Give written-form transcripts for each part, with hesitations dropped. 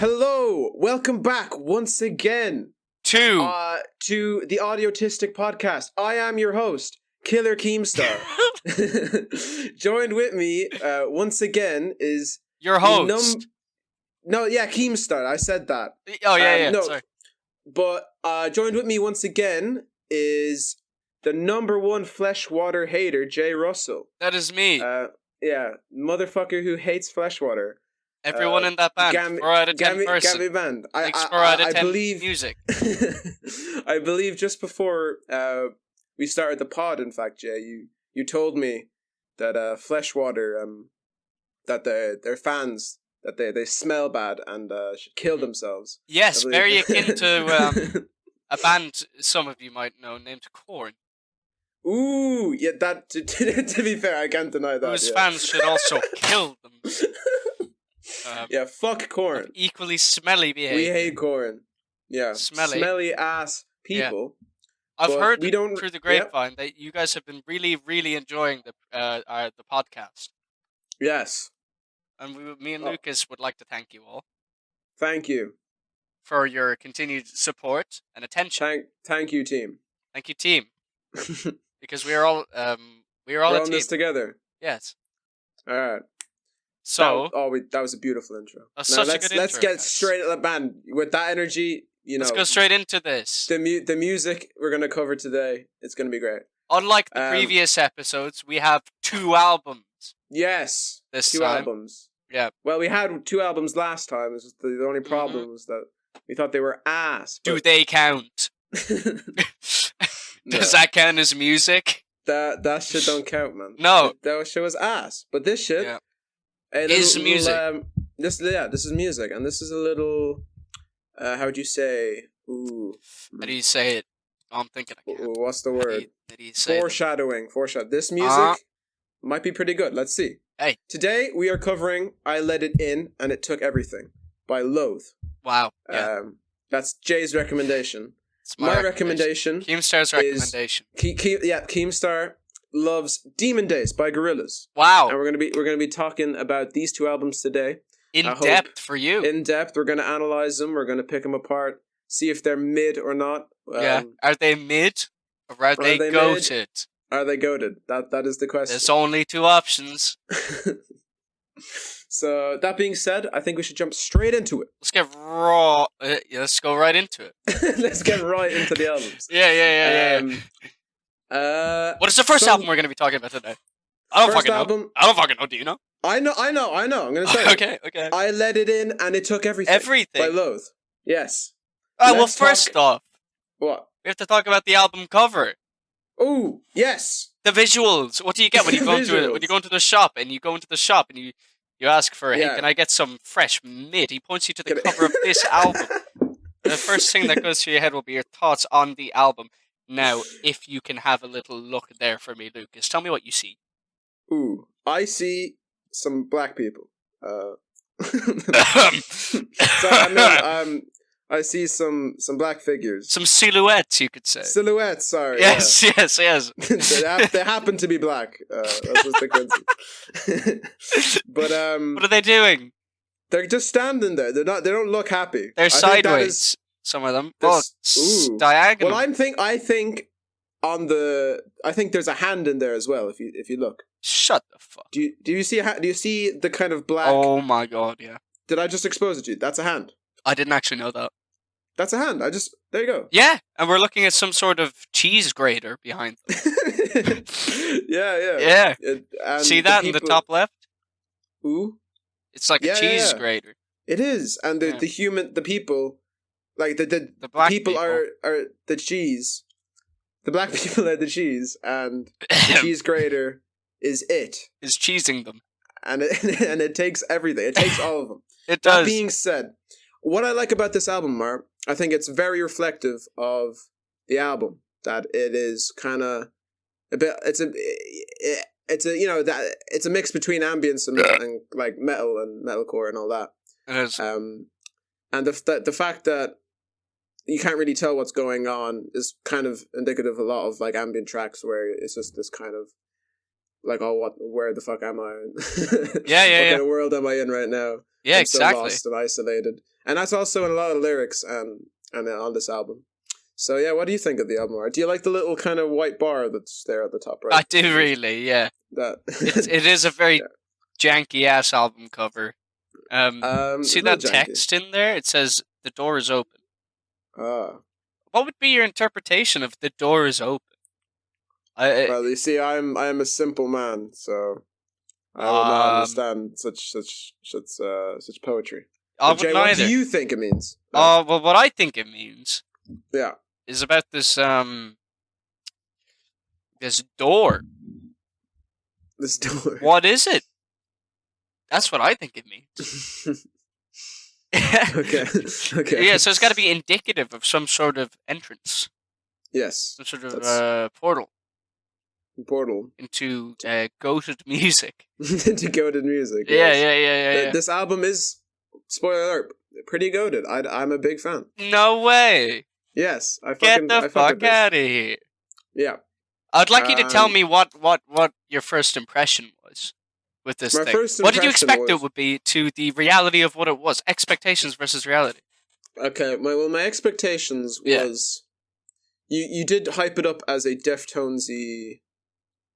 Hello, welcome back once again to the Audiotistic podcast. I am your host, Killer Keemstar. Joined with me once again is your host. Keemstar. I said that. Oh yeah, sorry. But joined with me once again is the number one Fleshwater hater, Jay Russell. That is me. Motherfucker who hates Fleshwater. Everyone in that band, 4 out of 10 person. Gammy band. Makes 4 out of 10 believe, music. I believe just before we started the pod, in fact, Jay, you told me that Fleshwater, that their fans, that they smell bad and should kill themselves. Yes, very akin to a band some of you might know named Korn. Ooh, yeah, that, to be fair, I can't deny that. Whose fans should also kill them. Fuck Korn. Equally smelly behavior. We hate Korn. Yeah, smelly ass people. Yeah. I've heard through the grapevine that you guys have been really, really enjoying the podcast. Yes. And me and Lucas would like to thank you all. Thank you for your continued support and attention. Thank you, team. Thank you, team. Because we are all we're a on team. This together. Yes. All right. So that was a beautiful intro. Let's get straight at the band with that energy. Let's go straight into this. The music we're gonna cover today, it's gonna be great. Unlike the previous episodes, we have 2 albums. Yes, this 2 time. albums. Yeah. Well, we had 2 albums last time. The only problem was that we thought they were ass. Do they count? Does that count as music? That shit don't count, man. No, that shit was ass. But this shit is music. This is music, and this is a little. How would you say? Ooh. How do you say it? Oh, I'm thinking. What's the word? How do you say Foreshadowing. Foreshadowing. This music might be pretty good. Let's see. Hey. Today we are covering "I Let It In and It Took Everything" by Loathe. Wow. Yeah. That's Jay's recommendation. It's my recommendation. Keemstar's recommendation. Keemstar loves Demon Days by Gorillaz. Wow. And we're gonna be talking about these 2 albums today. In depth for you. In depth. We're gonna analyze them. We're gonna pick them apart. See if they're mid or not. Are they mid or are they goated? Are they goated? That is the question. There's only 2 options. So that being said, I think we should jump straight into it. Let's get raw. Let's go right into it. Let's get right into the albums. Yeah. What is the first album we're going to be talking about today? I don't fucking know. Do you know? I know. I'm going to say Okay. I Let It In and It Took Everything. By Loathe. Yes. Well, first off. What? We have to talk about the album cover. Ooh, yes. The visuals. What do you get when you go into the shop and you go into the shop and you ask for, hey, can I get some fresh mid? He points you to the cover of this album. The first thing that goes through your head will be your thoughts on the album. Now, if you can have a little look there for me, Lucas, tell me what you see. Ooh, I see some black people. I see some black figures. Some silhouettes, you could say. Silhouettes, sorry. Yes. They happen to be black. That's just the coincidence. But what are they doing? They're just standing there. They don't look happy. They're sideways. Some of them. Diagonal. Well, I think there's a hand in there as well. If you look. Shut the fuck. Do you see the kind of black? Oh my god! Yeah. Did I just expose it to you? That's a hand. I didn't actually know that. That's a hand. There you go. Yeah, and we're looking at some sort of cheese grater behind them. Yeah. See that in the top left? Ooh. It's like a cheese grater. It is, and the people, like the black people are the cheese. The black people are the cheese, and the cheese grater is cheesing them, and it takes everything. It takes all of them. It does. That being said, what I like about this album, Mark, I think it's very reflective of the album. That it is kind of a bit. It's a mix between ambience and like metal and metalcore and all that. It is. And the fact that you can't really tell what's going on is kind of indicative of a lot of like ambient tracks where it's just this kind of like, where the fuck am I? What kind of world am I in right now? Yeah, I'm exactly. so lost and isolated. and that's also in a lot of lyrics and on this album. So yeah, what do you think of the album art? Do you like the little kind of white bar that's there at the top right? I do really, yeah. That it is a very yeah. janky ass album cover. See that janky. text in there? It says the door is open. Ah. What would be your interpretation of the door is open? Well, you see, I'm a simple man, so I will not understand such poetry. Jay, what do you think it means? Well, what I think it means, yeah, is about this this door. This door. What is it? That's what I think it means. Okay. Yeah, so it's got to be indicative of some sort of entrance. Yes. Some sort of portal. Portal into goated music. Into goated music. Yeah, yes. Yeah. This album is, spoiler alert, pretty goated. I'm a big fan. No way. Yes, Get the fuck out of here. Yeah. I'd like you to tell me what your first impression was with this thing. What did you expect it would be to the reality of what it was? Expectations versus reality. Okay, well, my expectations was you did hype it up as a Deftonesy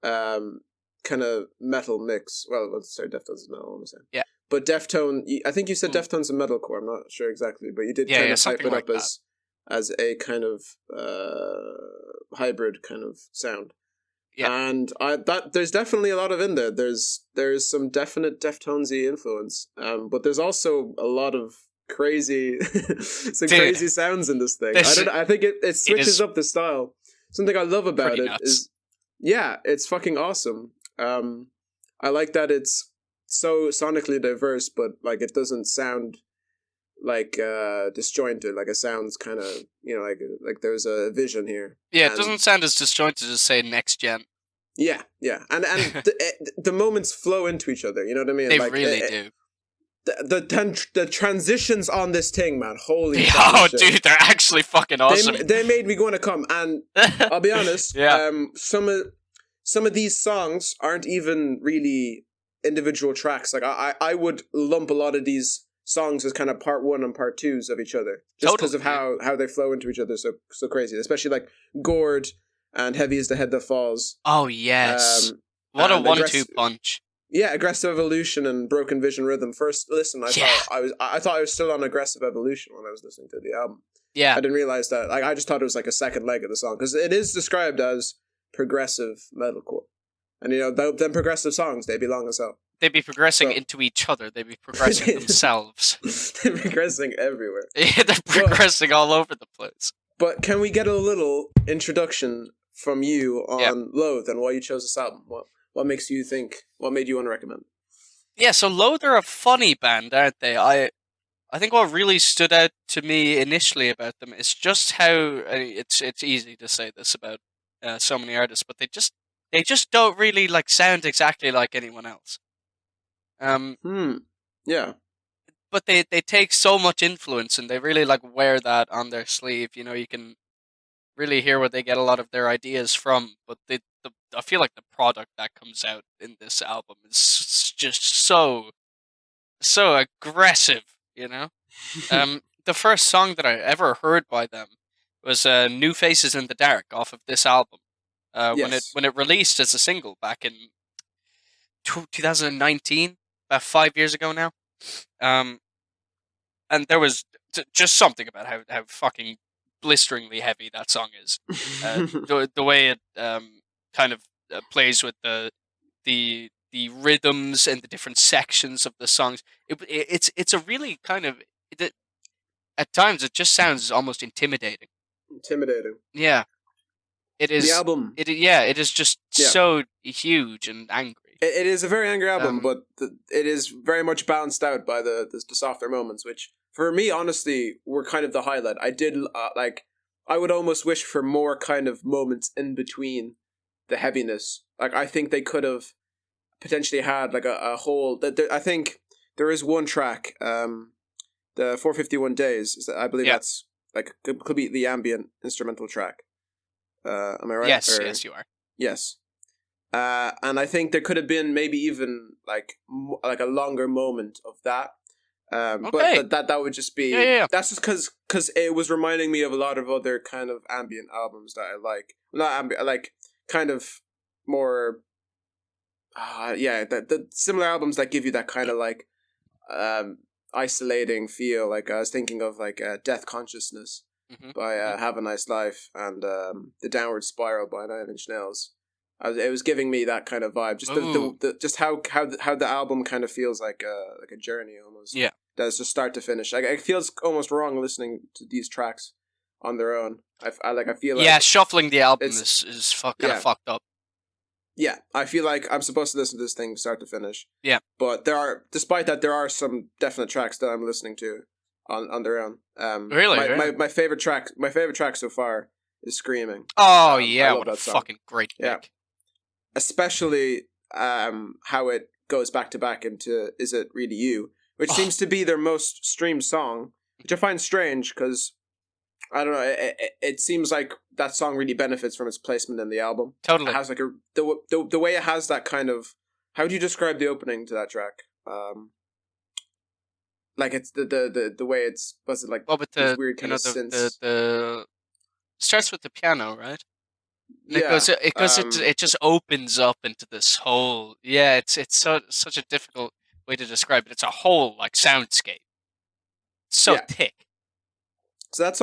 kind of metal mix. Well, let's say Deftones is metal, I'm saying. Yeah. But I think you said Deftones and metalcore, I'm not sure exactly, but you did kind of hype it up as a kind of hybrid kind of sound. Yeah. And there's definitely a lot of in there. There's some definite Deftonesy influence. But there's also a lot of crazy crazy sounds in this thing. I think it switches up the style. Something I love about it is it's fucking awesome. I like that it's so sonically diverse, but like it doesn't sound like disjointed. Like it sounds kind of, like there's a vision here. Yeah, it doesn't sound as disjointed as say Next Gen. Yeah, and the moments flow into each other. You know what I mean? They really do. The transitions on this thing, man. Holy shit. Dude, they're actually fucking awesome. They made me want to come, and I'll be honest. Some of these songs aren't even really individual tracks. Like I would lump a lot of these songs as kind of part one and part twos of each other, just because of how they flow into each other so crazy. Especially like Gourd and Heavy is the Head That Falls. Oh yes, what a 1-2 punch. Yeah, Aggressive Evolution and Broken Vision Rhythm. First listen, I thought I was still on Aggressive Evolution when I was listening to the album. Yeah, I didn't realize that. Like I just thought it was like a second leg of the song because it is described as progressive metalcore, and them progressive songs, they belong as hell. They'd be progressing into each other. They'd be progressing themselves. They're progressing everywhere. Yeah, they're progressing all over the place. But can we get a little introduction from you on Loathe and why you chose this album? What makes you think? What made you want to recommend? Yeah, so Loathe are a funny band, aren't they? I think what really stood out to me initially about them is just how it's easy to say this about so many artists, but they just don't really like sound exactly like anyone else. Yeah. But they take so much influence and they really like wear that on their sleeve. You can really hear where they get a lot of their ideas from. But I feel like the product that comes out in this album is just so aggressive. The first song that I ever heard by them was "New Faces in the Dark" off of this album. When it released as a single back in 2019. About 5 years ago now, and there was just something about how fucking blisteringly heavy that song is. The way it kind of plays with the rhythms and the different sections of the songs. It's a really kind of at times it just sounds almost intimidating. Yeah, it is. The album. It is just so huge and angry. It is a very angry album, but it is very much balanced out by the softer moments, which for me, honestly, were kind of the highlight. I did I would almost wish for more kind of moments in between the heaviness. Like I think they could have potentially had like a whole. I think there is one track, the 451 Days. I believe that's like could be the ambient instrumental track. Am I right? Yes, you are. Yes. And I think there could have been maybe even like a longer moment of that. Okay. But that would just be that's just because it was reminding me of a lot of other kind of ambient albums that I like. Not ambient, like kind of more. The similar albums that give you that kind of like isolating feel. Like I was thinking of like Death Consciousness by Have a Nice Life and The Downward Spiral by 9 Inch Nails. It was giving me that kind of vibe. Just just how the album kind of feels like a journey almost. Yeah, that's just start to finish. Like it feels almost wrong listening to these tracks on their own. I feel like shuffling the album is kind of fucked up. Yeah, I feel like I'm supposed to listen to this thing start to finish. Yeah, but despite that, there are some definite tracks that I'm listening to on their own. Really? My favorite track so far is "Screaming." Oh yeah, what a fucking great pick. Yeah. Especially how it goes back to back into "Is It Really You," which seems to be their most streamed song, which I find strange because I don't know. It seems like that song really benefits from its placement in the album. Totally, it has like the way it has that kind of. How would you describe the opening to that track? Like it's the way it's was it like the weird kind of synths. The starts with the piano, right? And it just opens up into this whole. Yeah, it's such a difficult way to describe it. It's a whole like soundscape. It's so thick. So that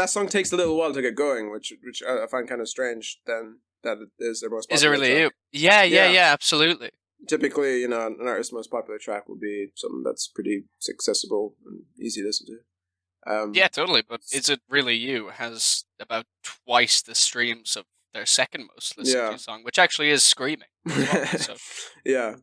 song takes a little while to get going, which I find kind of strange. Then that it is their most popular. Is it really track. you? Yeah, absolutely. Typically, an artist's most popular track will be something that's pretty accessible and easy to listen to. Yeah, totally. But Is It Really You has about twice the streams of their second most listened to song, which actually is Screaming. Well, so. Yeah.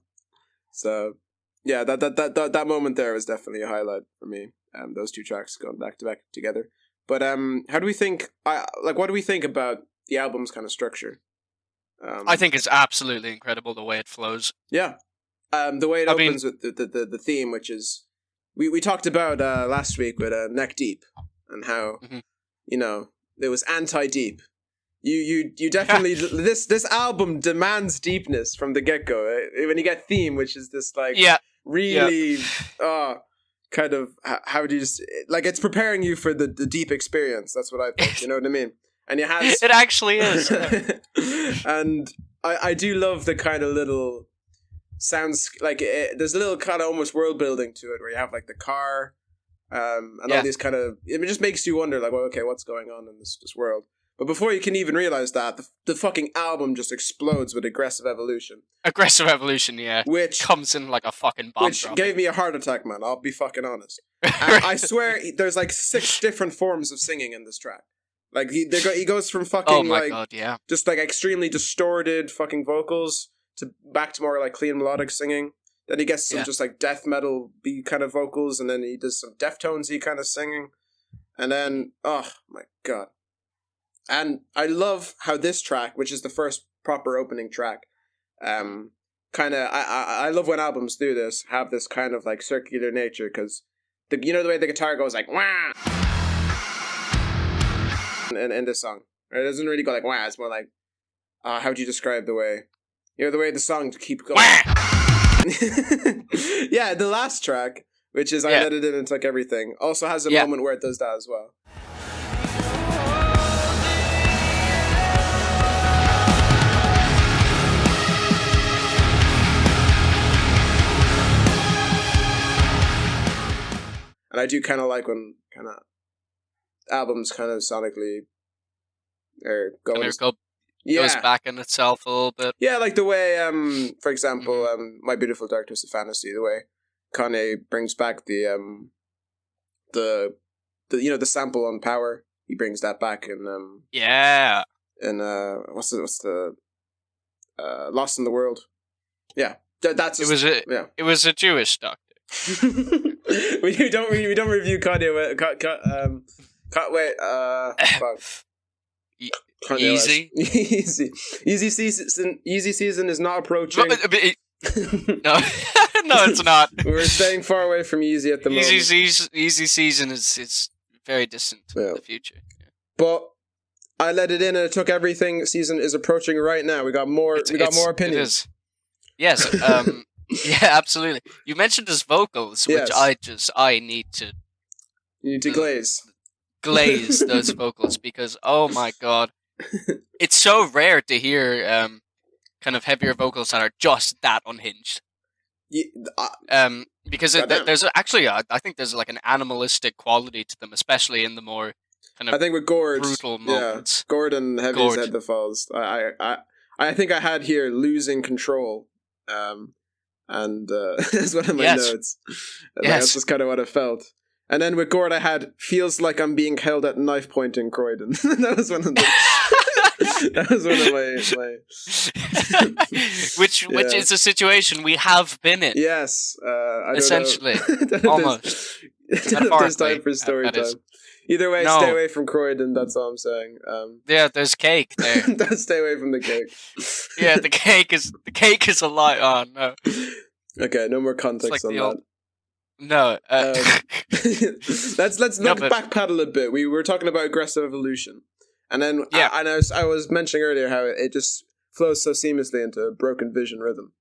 So yeah, that moment there was definitely a highlight for me. Those two tracks going back to back together. But how do we think? What do we think about the album's kind of structure? I think it's absolutely incredible the way it flows. Yeah, the way it opens with the theme, which is we talked about last week with Neck Deep and how it was anti-deep. You definitely this album demands deepness from the get go. Right? When you get theme, which is this like really kind of how do you just like it's preparing you for the deep experience. That's what I think. You know what I mean? And it has it actually is. And I do love the kind of little sounds like there's a little kind of almost world building to it where you have like the car and all these kind of it just makes you wonder like, well, okay, what's going on in this world. But before you can even realize that, the fucking album just explodes with Aggressive Evolution. Aggressive Evolution, yeah. Which comes in like a fucking bomb Which gave me a heart attack, man. I'll be fucking honest. I swear, there's like 6 different forms of singing in this track. Like, he goes from fucking, just like extremely distorted fucking vocals to back to more like clean melodic singing. Then he gets some just like death metal B kind of vocals, and then he does some Deftones-y kind of singing. And then, oh my god. And I love how this track, which is the first proper opening track, kind of, I love when albums do this, have this kind of like circular nature, because the way the guitar goes like, wah! In this song. Right? It doesn't really go like, wah, it's more like, how would you describe the way, the way the song keeps going. Yeah, the last track, which is I Let It In and Took Everything, also has a moment where it does that as well. And I do kind of like when kind of albums kind of sonically goes back in itself a little bit. Yeah, like the way, for example, My Beautiful Dark Twisted Fantasy, the way Kanye brings back the sample on Power. He brings that back in what's the Lost in the World. Yeah, that's just, it was a Jewish doctor. we don't review Kanye. Easy season is not approaching. No, it's not. We're staying far away from Yeezy at the moment. Easy season is very distant in the future. Yeah. But I Let It In and It Took Everything season is approaching right now. We got more opinions. It is. Yes. Yeah, absolutely. You mentioned his vocals, which Yes. I need to You need to glaze those vocals because oh my god, it's so rare to hear kind of heavier vocals that are just that unhinged. Yeah, Because goddamn. there's actually I think there's like an animalistic quality to them, especially in the more kind of I think with Gord, brutal yeah, moments. Gord and Heavy's Gord. Head That Falls. I think I had here losing control, and that's one of my Yes. notes. Like, Yes. that's just kind of what I felt. And then with Gord, I had feels like I'm being held at knife point in Croydon. That was one of the. That was one of my. which is a situation we have been in. Yes, I essentially, don't know. Almost. There's time for story time. Either way, stay away from Croydon. That's all I'm saying. Yeah, there's cake there. Don't stay away from the cake. Yeah, the cake is a lie. Oh no. Okay, no more context on that. No. Let's back paddle a bit. We were talking about aggressive evolution, and then I was mentioning earlier how it just flows so seamlessly into broken vision rhythm.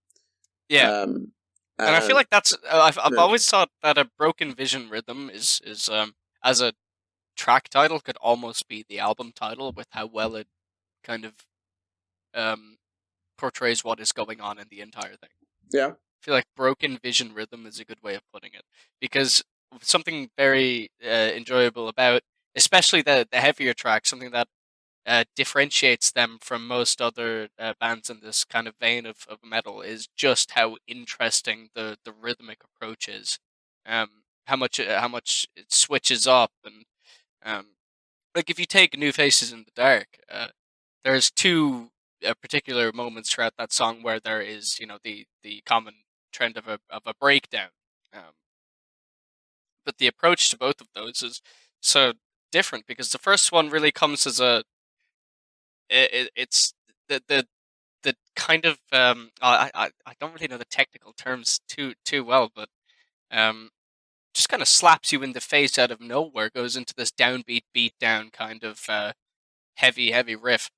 Yeah. And I feel like that's I've always thought that a broken vision rhythm is as a track title could almost be the album title with how well it kind of portrays what is going on in the entire thing. Yeah. I feel like broken vision rhythm is a good way of putting it because something very enjoyable about especially the heavier tracks, something that differentiates them from most other bands in this kind of vein of metal is just how interesting the rhythmic approach is. How much it switches up and like if you take New Faces in the Dark, there's two particular moments throughout that song where there is the common trend of a breakdown, but the approach to both of those is so different because the first one really comes as it's the kind of I don't really know the technical terms too well, but just kind of slaps you in the face out of nowhere, goes into this downbeat beatdown kind of heavy riff.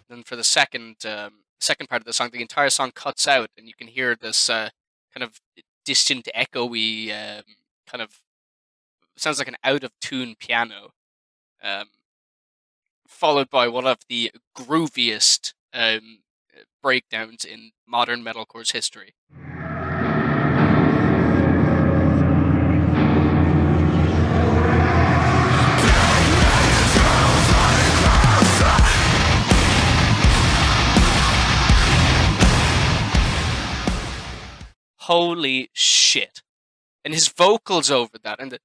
Then for the second part of the song, the entire song cuts out, and you can hear this kind of distant, echoey kind of sounds like an out of tune piano, followed by one of the grooviest breakdowns in modern metalcore's history. Holy shit! And his vocals over that, and it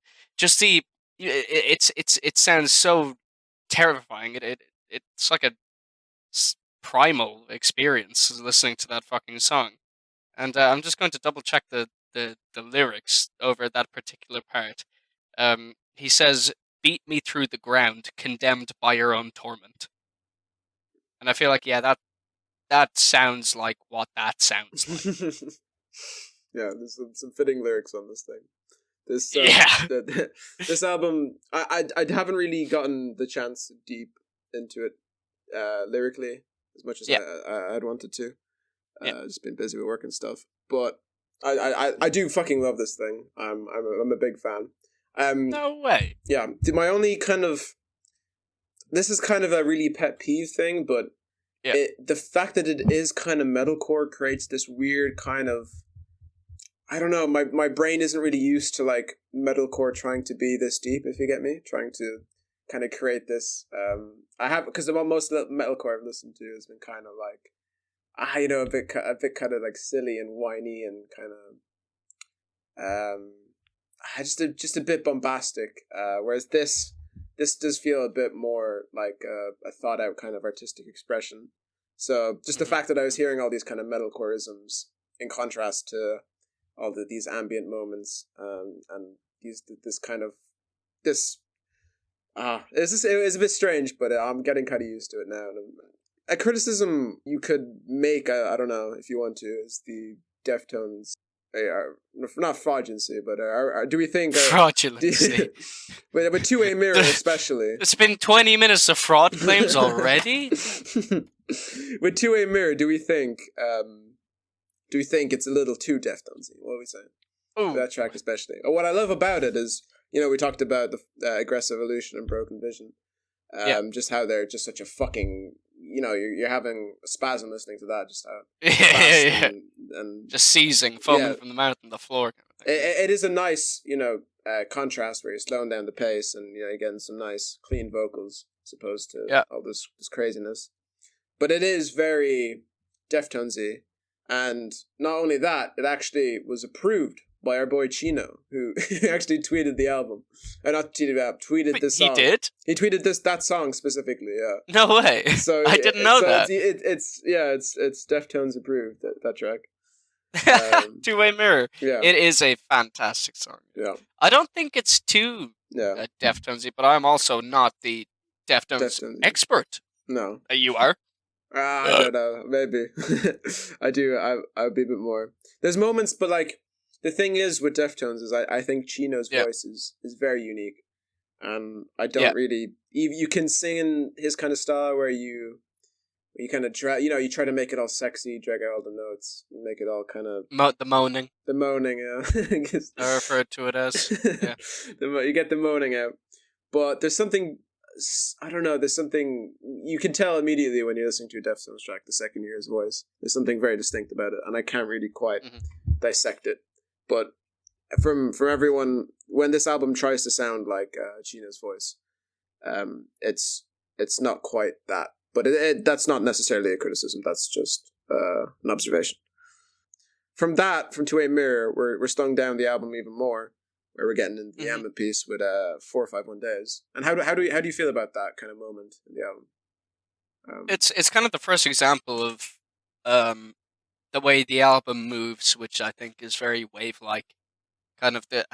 sounds so terrifying. It's like a primal experience listening to that fucking song. And I'm just going to double check the lyrics over that particular part. He says, "Beat me through the ground, condemned by your own torment." And I feel like that sounds like what that sounds like. Yeah, there's some fitting lyrics on this thing. This album, I haven't really gotten the chance deep into it lyrically as much as I'd wanted to. Just been busy with work and stuff, but I do fucking love this thing. I'm a big fan. No way. Yeah, my only kind of this is kind of a really pet peeve thing, but the fact that it is kind of metalcore creates this weird kind of. I don't know, my brain isn't really used to like metalcore trying to be this deep, if you get me, trying to kind of create this. I have because most of the metalcore I've listened to has been kind of like, a bit kind of like silly and whiny and kind of, just a bit bombastic. Whereas this does feel a bit more like a thought out kind of artistic expression. So just the fact that I was hearing all these kind of metalcoreisms in contrast to all these ambient moments, and this kind of this. It was a bit strange, but I'm getting kind of used to it now. And a criticism you could make, I don't know if you want to, is the Deftones not fraudulency, but do we think fraudulency? With two-way mirror especially. It's been 20 minutes of fraud claims already. With two-way mirror, do we think it's a little too Deftonesy? What are we saying? Ooh. That track especially. What I love about it is, we talked about the aggressive evolution and broken vision. Just how they're just such a fucking, you're having a spasm listening to that. Just how and just seizing, foaming from the mouth and the floor. Kind of thing. It is a nice, contrast where you're slowing down the pace and you're getting some nice clean vocals as opposed to all this craziness. But it is very Deftonesy, and not only that, it actually was approved by our boy Chino, who actually tweeted the album. Not tweeted this song. He did? He tweeted that song specifically, yeah. No way. So I didn't know that. It's Deftones approved, that track. Two-way mirror. Yeah. It is a fantastic song. Yeah. I don't think it's too Deftonesy, but I'm also not the Deftones expert. No. You are? I don't know. Maybe. I do. I'll be a bit more. There's moments, but the thing is with Deftones is I think Chino's voice is very unique, and I don't really. You can sing in his kind of style where you kind of you try to make it all sexy, drag out all the notes, make it all kind of the moaning. The moaning, yeah. I refer to it as you get the moaning out, but there's something. I don't know. There's something you can tell immediately when you're listening to a Deftones track the second you hear his voice. There's something very distinct about it, and I can't really quite dissect it. But from everyone, when this album tries to sound like Chino's voice, it's not quite that. But that's not necessarily a criticism. That's just an observation. From Two-Way Mirror, we're slowing down the album even more, where we're getting into the ambient piece with 451 Days. And how do you feel about that kind of moment in the album? It's kind of the first example of the way the album moves, which I think is very wave-like. Kind of the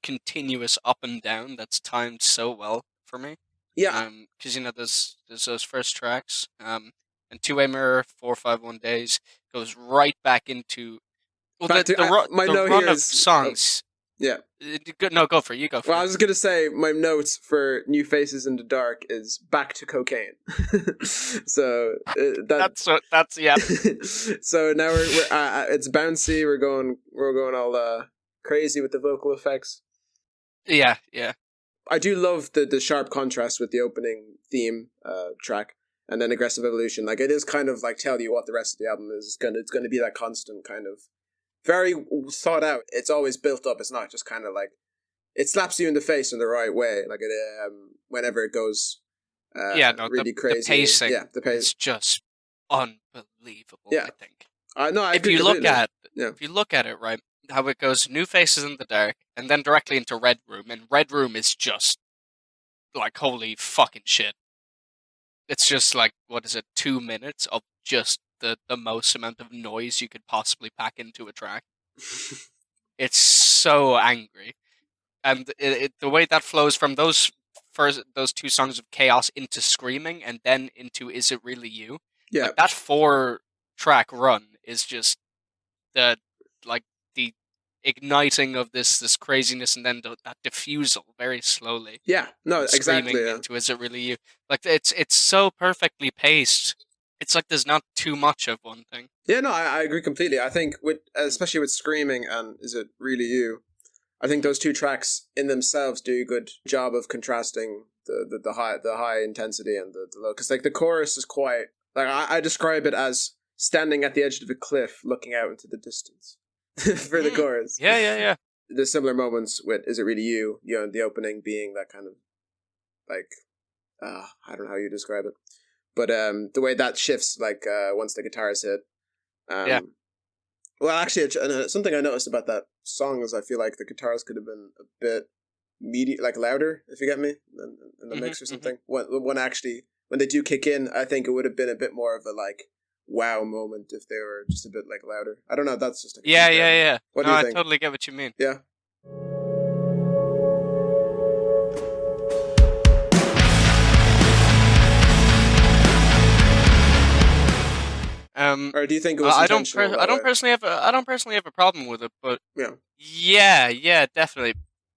continuous up and down that's timed so well for me. Yeah. Because there's those first tracks, and Two-Way Mirror, 451 Days goes right back into the run of songs. Yeah. No, go for it. You go for it. Well, I was going to say, my notes for New Faces in the Dark is back to cocaine. So that's yeah. So now we're it's bouncy. We're going all crazy with the vocal effects. Yeah. I do love the sharp contrast with the opening theme track and then Aggressive Evolution. It is kind of tell you what the rest of the album is. It's going to be that constant kind of very thought out. It's always built up. It's not just kind of it slaps you in the face in the right way. Whenever it goes really crazy. The pacing is just unbelievable. Yeah. I think. If you look at it, right, how it goes New Faces in the Dark and then directly into Red Room, and Red Room is just holy fucking shit. It's just 2 minutes of just the most amount of noise you could possibly pack into a track. It's so angry, and the way that flows from those two songs of chaos into Screaming and then into Is It Really You? Yeah, that 4-track run is just the igniting of this craziness, and then that diffusal very slowly. Yeah, no, exactly. Yeah. Into Is It Really You? It's so perfectly paced. It's there's not too much of one thing. Yeah, no, I agree completely. I think especially with Screaming and Is It Really You, I think those two tracks in themselves do a good job of contrasting the high intensity and the low. Because the chorus is quite I describe it as standing at the edge of a cliff looking out into the distance for the chorus. Yeah. There's similar moments with Is It Really You? The opening being that kind of I don't know how you describe it. But the way that shifts, once the guitars hit. Well, actually, something I noticed about that song is I feel like the guitars could have been a bit louder, if you get me, in the mix or something. When they do kick in, I think it would have been a bit more of a wow moment if they were just a bit louder. I don't know. That's just yeah. What do you think? I totally get what you mean. Yeah. Or do you think it was intentional? I don't personally have a problem with it, but yeah, yeah, definitely.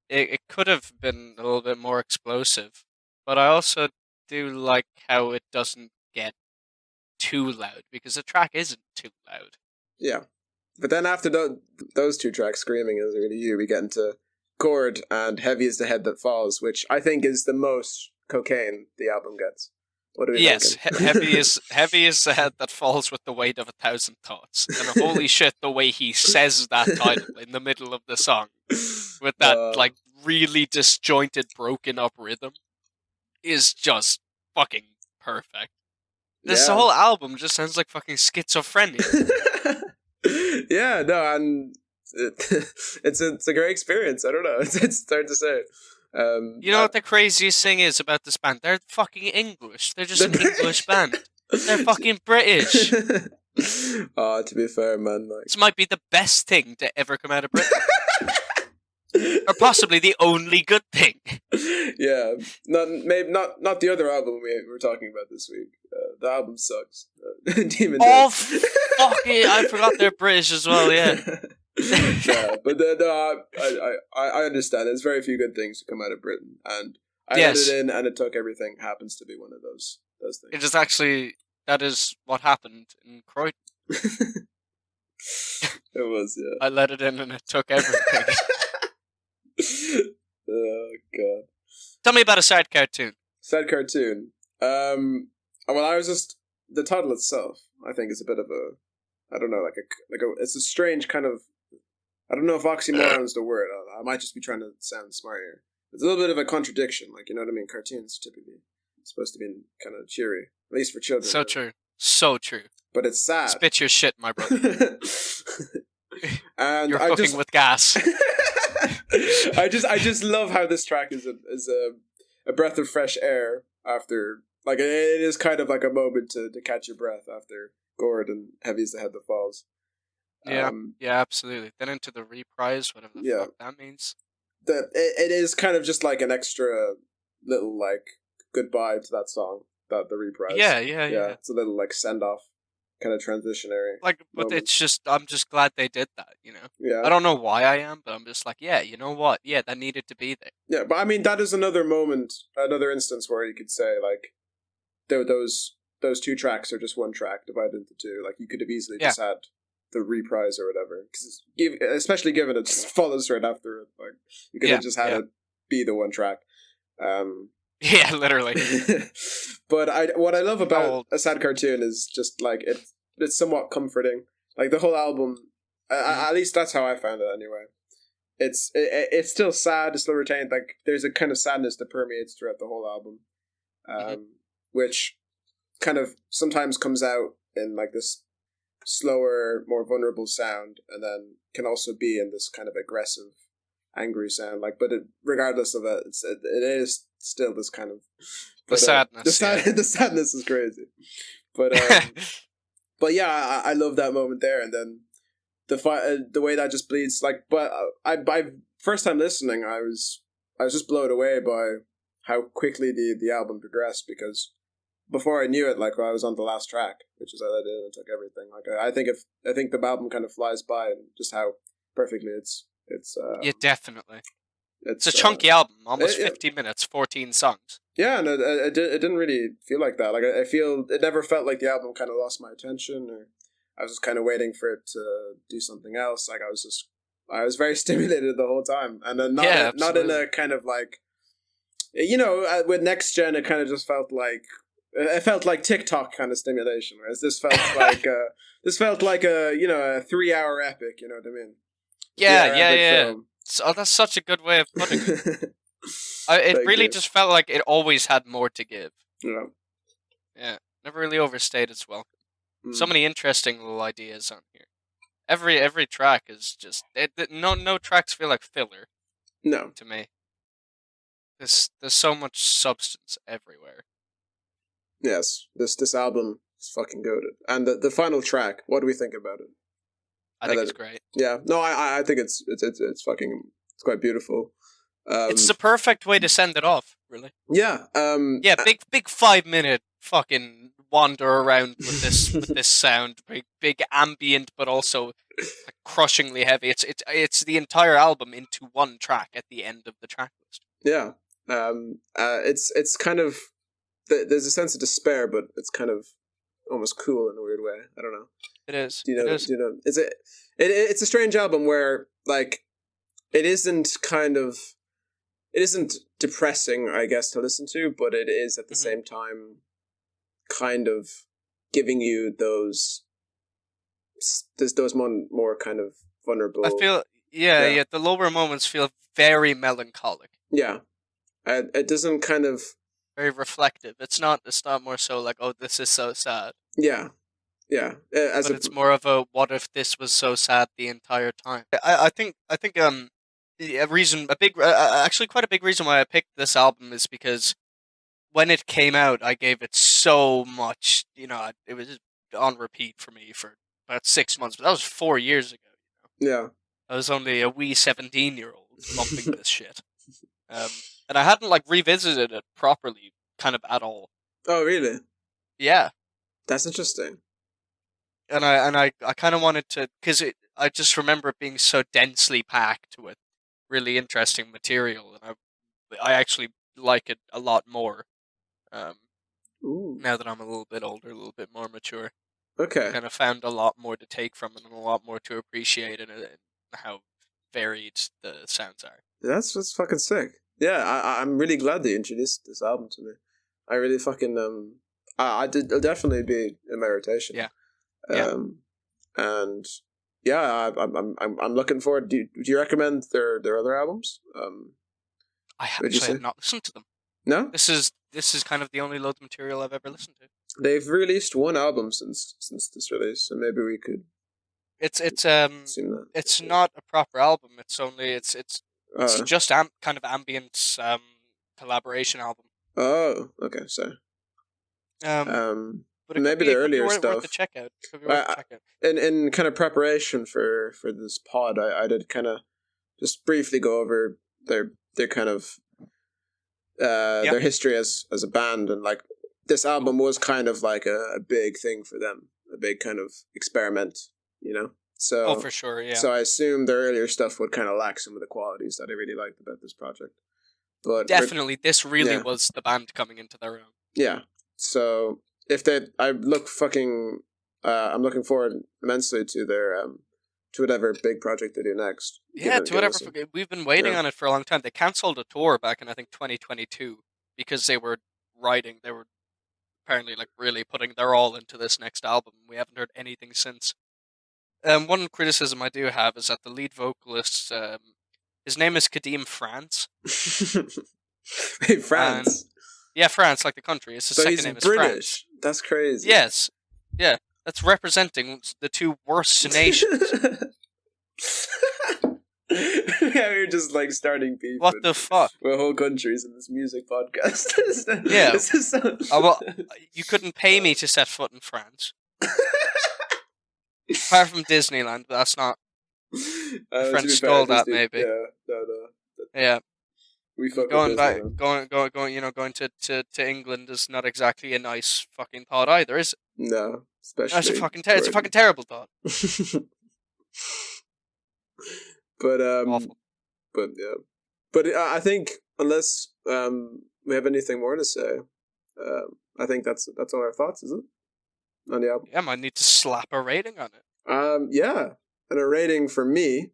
It could have been a little bit more explosive, but I also do like how it doesn't get too loud because the track isn't too loud. Yeah, but then after those two tracks, Screaming is really you, we get into Chord and Heavy is the Head That Falls, which I think is the most cocaine the album gets. What are we Yes, thinking? heavy is the head that falls with the weight of 1,000 thoughts. And holy shit, the way he says that title in the middle of the song with that like really disjointed, broken up rhythm is just fucking perfect. This whole album just sounds like fucking schizophrenia. Yeah, no, and it's a great experience. I don't know. It's hard to say. You know what the craziest thing is about this band? They're fucking English. They're just an English band. They're fucking British. To be fair, man, like... This might be the best thing to ever come out of Britain. Or possibly the only good thing. Yeah, not the other album we were talking about this week. The album sucks. Demon oh fuck it! I forgot they're British as well. Yeah. Yeah, but I understand. There's very few good things to come out of Britain, and I let it in, and It Took Everything happens to be one of those things. It is actually that is what happened in Croydon. It was, yeah. I let it in, and it took everything. Oh god! Tell me about a sad cartoon. Sad cartoon. Well, I was just the title itself. I think is a bit of a, I don't know, like a. It's a strange kind of. I don't know if oxymoron is the word. I might just be trying to sound smart here. It's a little bit of a contradiction, like, you know what I mean. Cartoons are typically supposed to be kind of cheery, at least for children. So true, so true. But it's sad. Spit your shit, my brother. And you're cooking with gas. I just love how this track is a breath of fresh air after, like, it is kind of like a moment to catch your breath after Gord and Heavy is the Head That Falls. Yeah, yeah, absolutely. Then into the reprise, whatever the fuck that means. It is kind of just like an extra little, like, goodbye to that song, the reprise. Yeah. It's a little, like, send off kind of transitionary. Like, but moment. It's just, I'm just glad they did that, you know? Yeah. I don't know why I am, but I'm just like, yeah, you know what? Yeah, that needed to be there. Yeah, but I mean, that is another moment, another instance where you could say, like, those two tracks are just one track divided into two. Like, you could have easily just had the reprise or whatever, especially given it just follows right after it. Like, you could have just had it be the one track. Yeah, literally. But what I love about a sad cartoon is just, like, it's somewhat comforting. Like, the whole album, at least that's how I found it anyway. It's still sad, it's still retained, like, there's a kind of sadness that permeates throughout the whole album, which kind of sometimes comes out in, like, this slower, more vulnerable sound, and then can also be in this kind of aggressive, angry sound. Like, but regardless of it, it is still this kind of sadness. The sadness is crazy, but but yeah, I love that moment there, and then the way that just bleeds. Like, but I first time listening, I was just blown away by how quickly the album progressed, because before I knew it, like, I was on the last track, which is I Let It In and Took Everything. Like, I think the album kind of flies by, and just how perfectly it's yeah, definitely. It's a chunky album, almost 50 minutes, 14 songs. Yeah, and it didn't really feel like that. Like, I feel it never felt like the album kind of lost my attention, or I was just kind of waiting for it to do something else. Like, I was very stimulated the whole time, and then not in a kind of, like, you know, with Next Gen, it kind of just felt like. It felt like TikTok kind of stimulation, whereas this felt like a you know, a 3-hour epic. You know what I mean? Yeah. So that's such a good way of putting it. It really just felt like it always had more to give. Yeah, never really overstayed its welcome. So many interesting little ideas on here. Every track is just no tracks feel like filler. No, to me. There's so much substance everywhere. Yes, this album is fucking goated. And the final track, what do we think about it? I think it's great. Yeah, no, I think it's fucking, it's quite beautiful. It's the perfect way to send it off, really. Yeah. Yeah, big 5-minute fucking wander around with this sound, big ambient, but also like, crushingly heavy. It's the entire album into one track at the end of the track list. Yeah, it's kind of there's a sense of despair, but it's kind of almost cool in a weird way. I don't know. It is. Do you know? It is. Do you know? It's a strange album where like it isn't depressing, I guess, to listen to, but it is at the same time kind of giving you those more kind of vulnerable. I feel the lower moments feel very melancholic. Yeah, it doesn't kind of very reflective. It's not more so like, oh, this is so sad. Yeah. But it's more of a what if this was so sad the entire time. I think actually quite a big reason why I picked this album is because when it came out, I gave it so much. It was on repeat for me for about 6 months, but that was 4 years ago. Yeah. I was only a wee 17-year-old bumping this shit. And I hadn't like revisited it properly, kind of at all. Oh, really? Yeah. That's interesting. And I kind of wanted to, because I just remember it being so densely packed with really interesting material, and I actually like it a lot more. Now that I'm a little bit older, a little bit more mature. Okay. I kind of found a lot more to take from it and a lot more to appreciate in it, and how varied the sounds are. That's fucking sick. Yeah, I'm really glad they introduced this album to me. I really fucking it'll definitely be a my rotation. Yeah. And yeah, I'm looking forward. Do you recommend their other albums? I actually have not listened to them. No. This is kind of the only load material I've ever listened to. They've released one album since this release, so maybe we could. It's not a proper album. It's just kind of ambient collaboration album. Oh, okay, so. But maybe the earlier stuff. Worth the checkout. In kind of preparation for this pod, I did kind of just briefly go over their kind of their history as a band, and like this album was kind of like a big thing for them, a big kind of experiment, So for sure, yeah. So I assume their earlier stuff would kind of lack some of the qualities that I really liked about this project. But definitely, this really was the band coming into their own. Yeah. So I'm looking forward immensely to their to whatever big project they do next. Yeah, we've been waiting on it for a long time. They cancelled a tour back in I think 2022 because they were apparently like really putting their all into this next album. We haven't heard anything since. One criticism I do have is that the lead vocalist, his name is Kadeem France. Hey, France. Yeah, France, like the country. His second name is British. France. That's crazy. Yes. Yeah. That's representing the two worst nations. Yeah, we're just like starting beef. What the fuck? We're whole countries in this music podcast. Yeah. Well, you couldn't pay me to set foot in France. Apart from Disneyland, but that's not. My friend stole that, maybe. Yeah, no. Yeah. We fuck going to England is not exactly a nice fucking thought either, is it? No, especially. It's a fucking terrible thought. But awful. But yeah, but I think unless we have anything more to say, I think that's all our thoughts, is it? On the album. Yeah, I might need to slap a rating on it. Yeah, and a rating for me.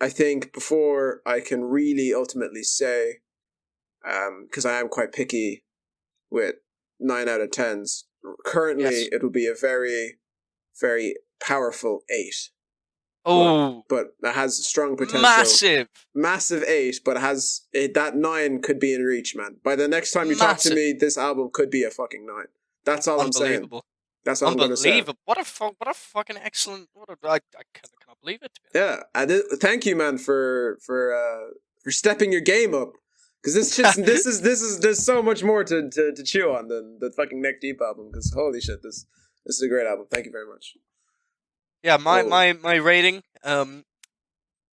I think before I can really ultimately say, because I am quite picky with 9 out of 10s. Currently, it will be a very, very powerful 8. Oh, but it has strong potential. Massive 8, but that 9 could be in reach, man. By the next time you talk to me, this album could be a fucking 9. That's all I'm saying. That's all I'm going to say. What a fucking excellent. I cannot believe it. Yeah, thank you, man, for stepping your game up. Because there's so much more to chew on than the fucking Neck Deep album. Because holy shit, this is a great album. Thank you very much. Yeah, my rating,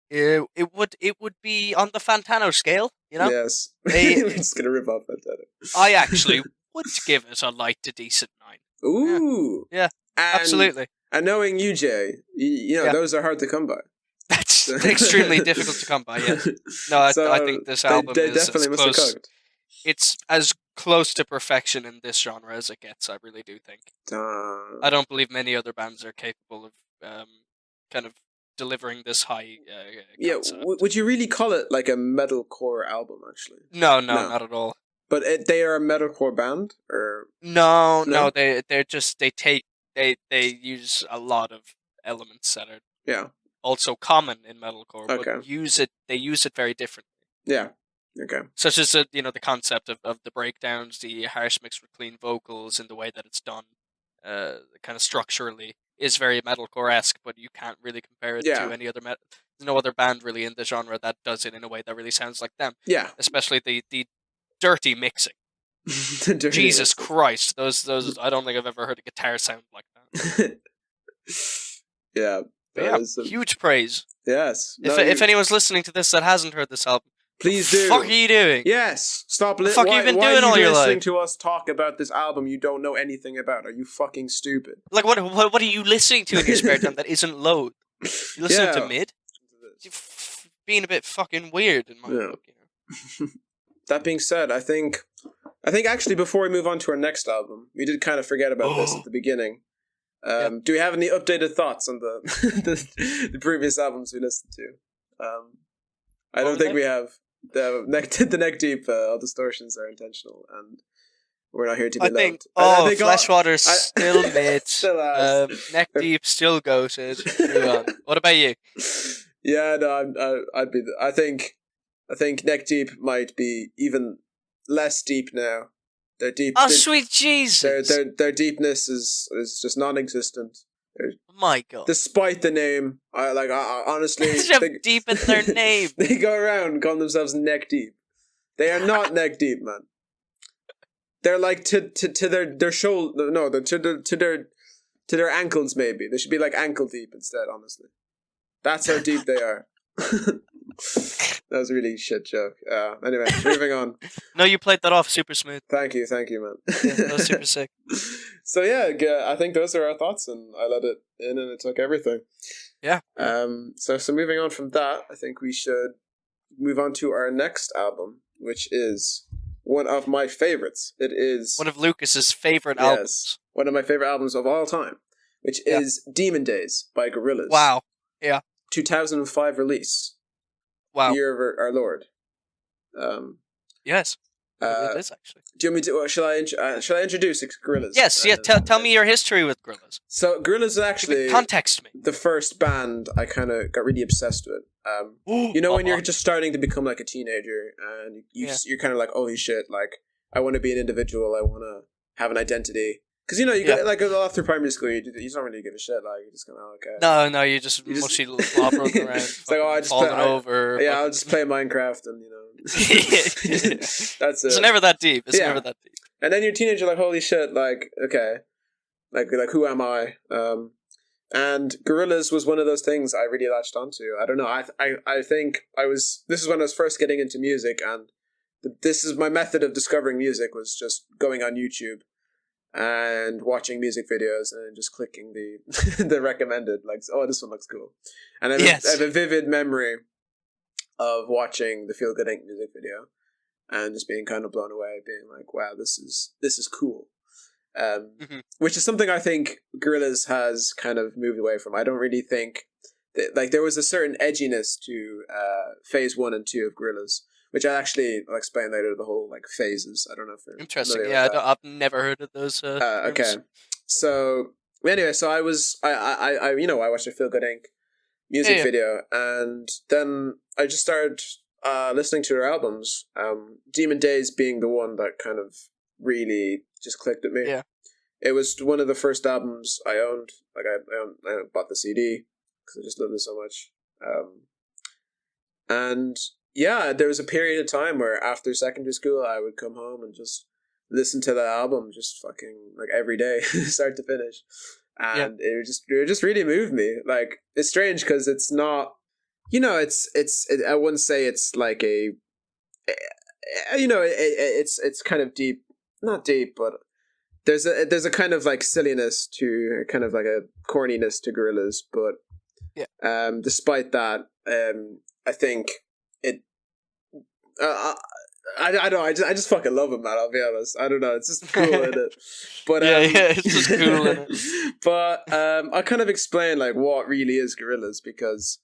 it would be on the Fantano scale, Yes. We're just gonna rip off Fantano. I actually would give it a light to decent 9. Ooh. Yeah, absolutely. And knowing you, Jay, you know, those are hard to come by. That's extremely difficult to come by, yes. No, I think this album they is definitely as close. It's as close to perfection in this genre as it gets, I really do think. I don't believe many other bands are capable of kind of delivering this high concept. Would you really call it like a metalcore album, actually? No, not at all. But they are a metalcore band, or no, they use a lot of elements that are also common in metalcore, but they use it very differently. Yeah. Okay. Such as the concept of the breakdowns, the harsh mixed with clean vocals, and the way that it's done, kind of structurally, is very metalcore-esque, but you can't really compare it to any other There's no other band really in the genre that does it in a way that really sounds like them. Yeah. Especially the dirty mixing. Jesus Christ, those I don't think I've ever heard a guitar sound like that. Yeah. Huge praise. Yes. If anyone's listening to this that hasn't heard this album, please do. What the fuck are you doing? Yes. Stop. What the fuck have you been doing all your life? Listening to us talk about this album you don't know anything about? Are you fucking stupid? Like what are you listening to in your spare time that isn't load? You listening to Mid? You're being a bit fucking weird in my book. You know? That being said, I think actually before we move on to our next album, we did kind of forget about this at the beginning. Do we have any updated thoughts on the previous albums we listened to? I don't think we have. The neck deep all distortions are intentional, and we're not here to be loved. I think Fleshwater's still mid. Still neck deep, still goated. Move on. What about you? Yeah, no, I'd be. I think neck deep might be even less deep now. They're deep. Oh, sweet Jesus! Their deepness is just non-existent. My God! Despite the name, I honestly, they deep in their name. They go around calling themselves neck deep. They are not neck deep, man. They're like to their shoulder. No, to their ankles. Maybe they should be like ankle deep instead. Honestly, that's how deep they are. That was a really shit joke. Anyway, moving on. No, you played that off super smooth. Thank you, man. Yeah, that was super sick. So yeah, I think those are our thoughts, and I let it in, and it took everything. Yeah. So moving on from that, I think we should move on to our next album, which is one of my favorites. It is one of Lucas's favorite albums. One of my favorite albums of all time, which is Demon Days by Gorillaz. Wow. Yeah. 2005 release. Wow. Year of our Lord. Yes. It is actually. Do you want me to? Shall I introduce Gorillaz? Yes. Yeah. Tell me your history with Gorillaz. So Gorillaz is actually context me. The first band I kind of got really obsessed with. You know when you're just starting to become like a teenager and you're kind of like, holy shit, like I want to be an individual. I want to have an identity. Because, you know, you get, like, after primary school, you don't really give a shit. Like, you just kind of, okay. No, you just mostly flopping around. It's like, I just falling over. Yeah, I'll just play Minecraft and, you know. That's it. It's never that deep. It's never that deep. And then you're a teenager, like, holy shit, like, okay. Like who am I? And Gorillaz was one of those things I really latched onto. I don't know. I think this is when I was first getting into music, and this is my method of discovering music was just going on YouTube and watching music videos and just clicking the recommended, like, oh, this one looks cool. And I have a vivid memory of watching the Feel Good Inc. music video and just being kind of blown away, being like, wow, this is cool. Which is something I think Gorillaz has kind of moved away from. I don't really think like there was a certain edginess to phase 1 and 2 of Gorillaz, which I'll explain later, the whole like phases. I don't know if you're interesting. Yeah, I've never heard of those. Okay, so anyway, so I watched a Feel Good Inc. music video, and then I just started listening to their albums. Demon Days being the one that kind of really just clicked at me. Yeah, it was one of the first albums I owned. Like I bought the CD because I just loved it so much. And yeah, there was a period of time where after secondary school, I would come home and just listen to that album, just fucking like every day, start to finish, and it just really moved me. Like, it's strange because it's not, you know, I wouldn't say it's like a, you know, it's kind of deep not deep, but there's a kind of like silliness to, kind of like a corniness to Gorillaz, but despite that, I think it. I don't know. I just fucking love it, man. I'll be honest. I don't know. It's just cool in it. But it's just cool in it. But I'll kind of explain like what really is Gorillaz, because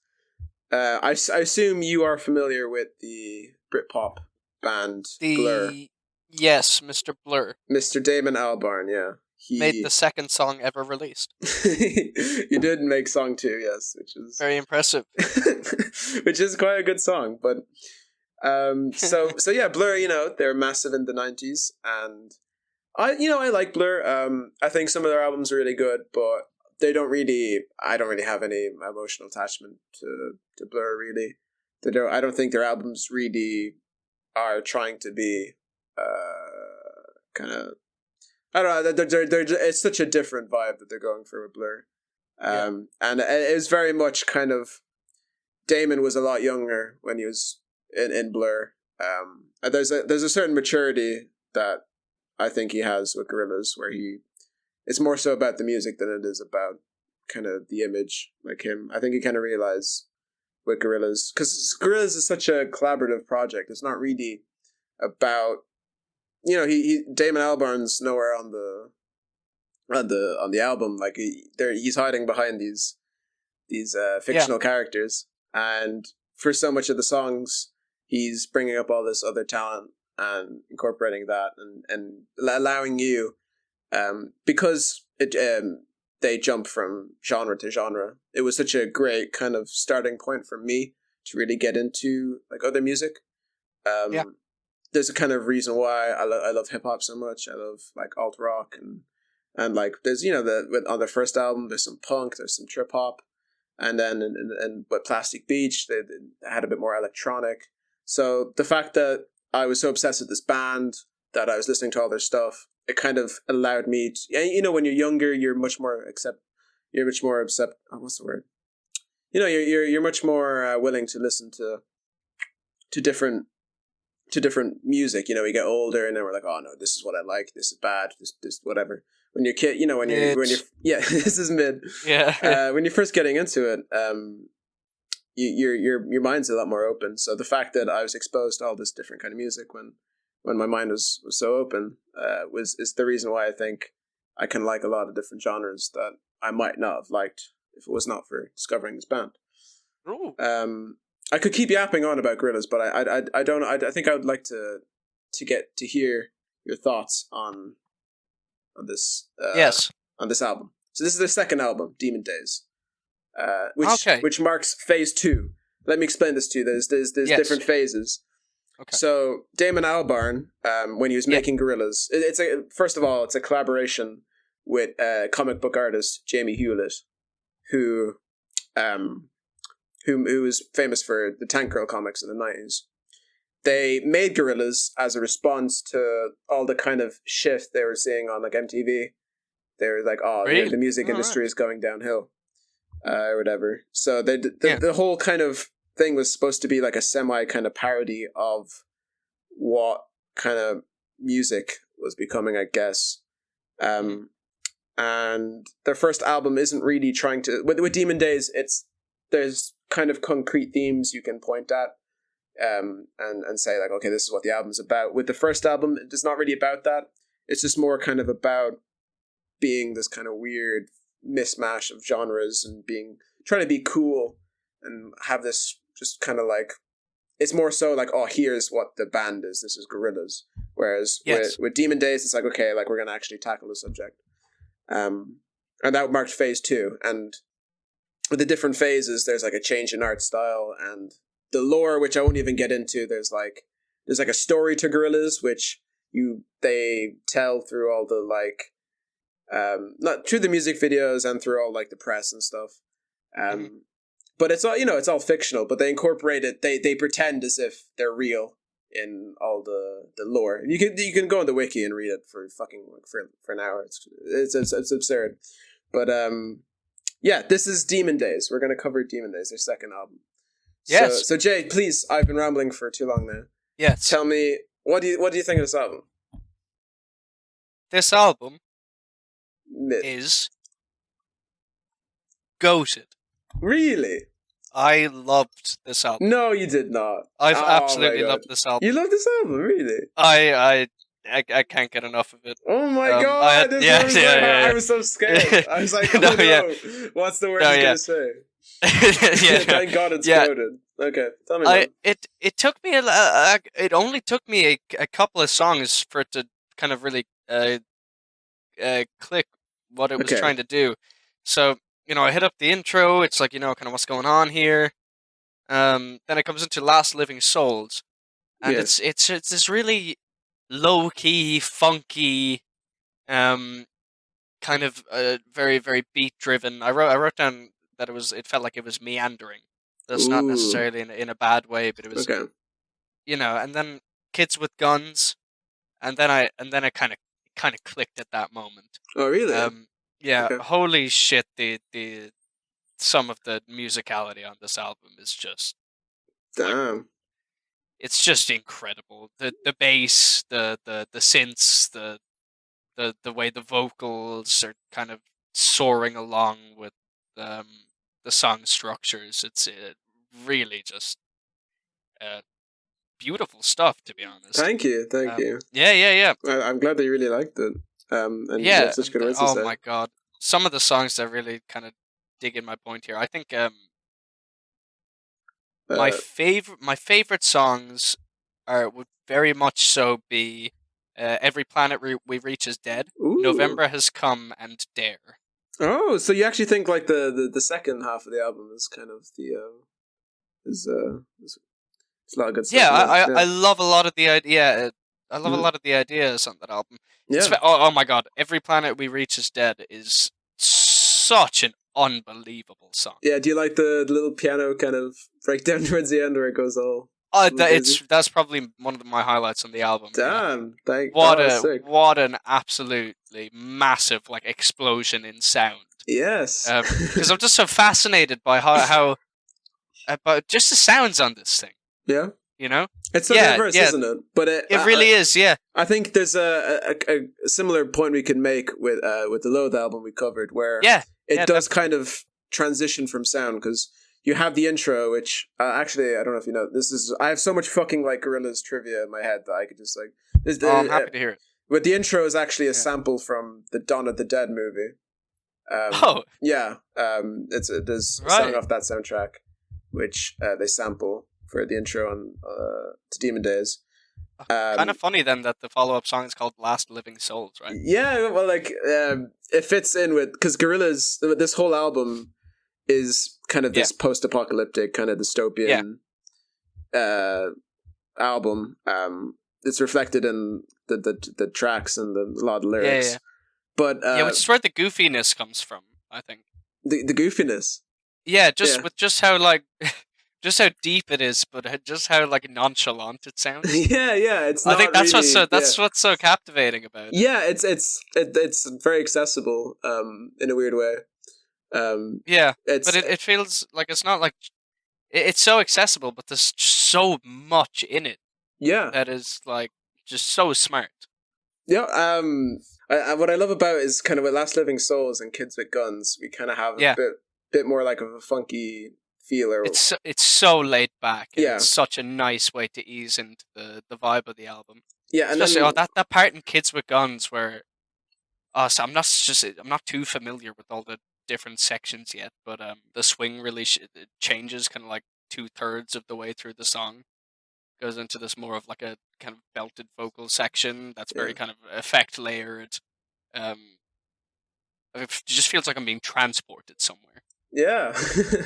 I assume you are familiar with the Britpop band Blur. Yes, Mr. Blur. Mr. Damon Albarn, yeah. He made the second song ever released. He did make song 2, yes, which is very impressive. Which is quite a good song, but so yeah, Blur, they're massive in the 90s, and I like Blur. I think some of their albums are really good, but I don't really have any emotional attachment to Blur, really. I don't think their albums really are trying to be kind of, I don't know, they're it's such a different vibe that they're going for with Blur. And it was very much kind of, Damon was a lot younger when he was in Blur. And there's a certain maturity that I think he has with Gorillaz, where it's more so about the music than it is about kind of the image, like him. I think he kind of realized with Gorillaz, because Gorillaz is such a collaborative project. It's not really about, Damon Albarn's nowhere on the album. Like he's hiding behind these fictional characters, and for so much of the songs, he's bringing up all this other talent and incorporating that, and allowing you, because they jump from genre to genre. It was such a great kind of starting point for me to really get into like other music. There's a kind of reason why I love hip hop so much. I love like alt rock, and like there's on their first album there's some punk, there's some trip hop, and then but Plastic Beach they had a bit more electronic. So the fact that I was so obsessed with this band that I was listening to all their stuff, it kind of allowed me to, when you're younger, you're much more what's the word? You're much more willing to listen to different music. We get older and then we're like, oh no, this is what I like, this is bad, this whatever. When you're a kid, when you're yeah, this is mid. Yeah. When you're first getting into it, your mind's a lot more open. So the fact that I was exposed to all this different kind of music when my mind was so open is the reason why I think I can like a lot of different genres that I might not have liked if it was not for discovering this band. Ooh. I could keep yapping on about Gorillaz, but I don't know. I think I would like to get to hear your thoughts on this. On this album. So this is their second album, Demon Days, which marks phase 2. Let me explain this to you. There's different phases. Okay. So Damon Albarn, when he was making Gorillaz, first of all, it's a collaboration with comic book artist Jamie Hewlett, who was famous for the Tank Girl comics in the 90s. They made Gorillaz as a response to all the kind of shit they were seeing on like MTV. They were like, oh, really? The music industry is going downhill, or whatever. So the whole kind of thing was supposed to be like a semi kind of parody of what kind of music was becoming, I guess. And their first album isn't really trying to, with Demon Days, there's kind of concrete themes you can point at, and say like, okay, this is what the album's about. With the first album, it's not really about that. It's just more kind of about being this kind of weird mismatch of genres and trying to be cool and have this just kind of like, it's more so like, oh, here's what the band is. This is Gorillaz. Whereas with Demon Days, it's like, okay, like we're going to actually tackle the subject. And that marked phase 2. And with the different phases, there's like a change in art style and the lore, which I won't even get into. There's like a story to Gorillaz, which they tell through all the like, not through the music videos and through all like the press and stuff. But it's all, it's all fictional, but they incorporate it. They pretend as if they're real in all the lore. You can go on the wiki and read it for fucking for an hour. It's absurd. But yeah, this is Demon Days. We're going to cover Demon Days, their second album. Yes. So Jay, please, I've been rambling for too long now. Yes. Tell me, what do you think of this album? this album Myth. is goated. Really? I loved this album. No, you did not. I've absolutely loved this album. You love this album, really? I can't get enough of it. Oh my god! I was so scared. I was like, oh no, what's the word he's gonna say? Thank God it's goated. Okay, tell me more. It took me it only took me a couple of songs for it to kind of really click what it was trying to do. So, I hit up the intro, it's like, kind of what's going on here. Then it comes into Last Living Souls. And it's this really low key, funky, kind of very, very beat driven. I wrote down that it felt like it was meandering. That's not necessarily in a bad way, but it was and then Kids with Guns, and then I kind of clicked at that moment. Oh really? Holy shit, the some of the musicality on this album is just damn. It's just incredible. The bass, the synths, the way the vocals are kind of soaring along with the song structures. It's really just beautiful stuff, to be honest. Thank you. Yeah. I'm glad that you really liked it. And you have such good words to say. Oh my god, some of the songs that really kind of dig in my point here. I think my favorite songs would very much so be Every Planet We Reach Is Dead, November Has Come, and Dare. Oh, so you actually think like the second half of the album is kind of the is a lot of good stuff. Yeah, I love a lot of the idea. I love a lot of the ideas on that album. Yeah. Oh my god, Every Planet We Reach Is Dead is such an unbelievable song. Yeah, do you like the little piano kind of breakdown towards the end where it goes all? That's probably one of my highlights on the album. Damn! What an absolutely massive explosion in sound. Yes. Because I'm just so fascinated by how about just the sounds on this thing. Yeah. It's so diverse, isn't it? But it really is. Yeah. I think there's a similar point we can make with the Loathe album we covered, where it does kind of transition from sound, because you have the intro, which actually I don't know if you know. I have so much fucking Gorillaz trivia in my head that I could just I'm happy to hear it. But the intro is actually a sample from the Dawn of the Dead movie. Yeah. There's a song off that soundtrack, which they sample for the intro on to Demon Days. Kind of funny then that the follow-up song is called Last Living Souls, right? Yeah, well, it fits in with, because Gorillaz, this whole album is kind of this post-apocalyptic kind of dystopian album. It's reflected in the tracks and a lot of lyrics. Yeah. But which is where the goofiness comes from, I think. The goofiness. Yeah, with just how just how deep it is, but just how nonchalant it sounds. Yeah. It's. I think that's what's so captivating about it. Yeah, it's very accessible in a weird way. But it feels like it's not it's so accessible, but there's so much in it. Yeah, that is just so smart. Yeah. What I love about it is kind of with Last Living Souls and Kids with Guns, we kind of have a bit more of a funky feel. It's so laid back. And it's such a nice way to ease into the vibe of the album. Yeah, and especially that part in Kids with Guns where, so I'm not too familiar with all the different sections yet, but the swing really changes kind of 2/3 of the way through the song. Goes into this more of a kind of belted vocal section that's very kind of effect layered. It just feels like I'm being transported somewhere. Yeah.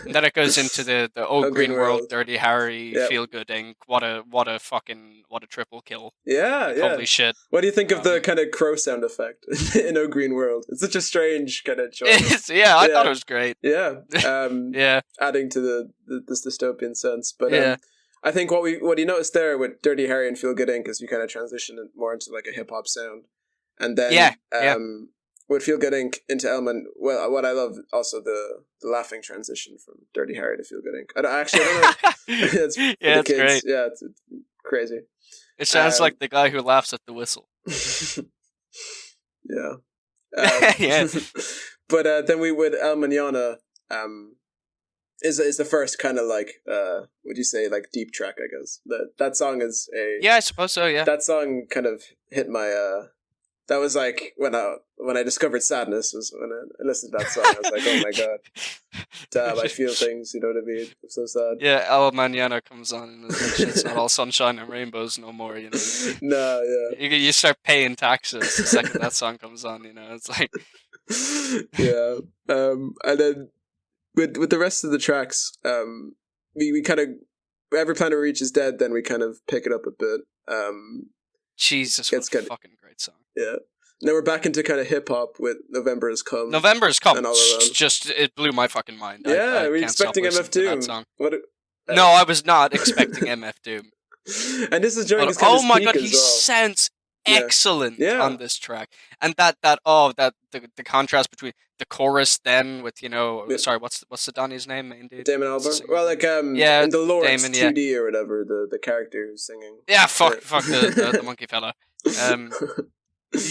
And then it goes into the Oh Green World, Dirty Harry, Feel Good Inc. What a triple kill. Yeah, Holy shit. What do you think of the kind of crow sound effect in Oh Green World? It's such a strange kind of choice. I thought it was great. Yeah. Adding to this dystopian sense. But I think what you noticed there with Dirty Harry and Feel Good Inc. is you kind of transition it more into a hip hop sound. And then with Feel Good Inc. into Element, well, what I love also the laughing transition from Dirty Harry to Feel Good Inc. I don't know. It's it's great. Yeah, it's crazy. It sounds like the guy who laughs at the whistle. Yeah. Yeah. But then we would El Mañana is the first kind of like would you say like deep track, I guess. That song is Yeah, I suppose so, yeah. that song kind of hit my that was like when I discovered sadness was when I listened to that song. I was like, oh my god, damn, I feel things. You know what I mean? I'm so sad. Yeah, El Mañana comes on and it's like, it's not all sunshine and rainbows no more, you know. No, yeah. You start paying taxes the second that song comes on, you know. It's like yeah. And then with the rest of the tracks, we kind of every planet we reach is dead. Then we kind of pick it up a bit. Jesus, what a fucking great song. Yeah. Now we're back into kind of hip hop with November Has Come. November Has Come. And All Around. Just it blew my fucking mind. Yeah, I were you can't stop expecting MF listening to Doom? that song. No, I was not expecting MF Doom. And this is during But, his kind oh of my peak god, as he well. sounds excellent Yeah. on this track, and the contrast between the chorus then with sorry, what's the Donnie's name, main dude? Damon Albarn. Well, like yeah, in the lore Damon, it's 2D or whatever. The character who's singing. Yeah, fuck the monkey fella.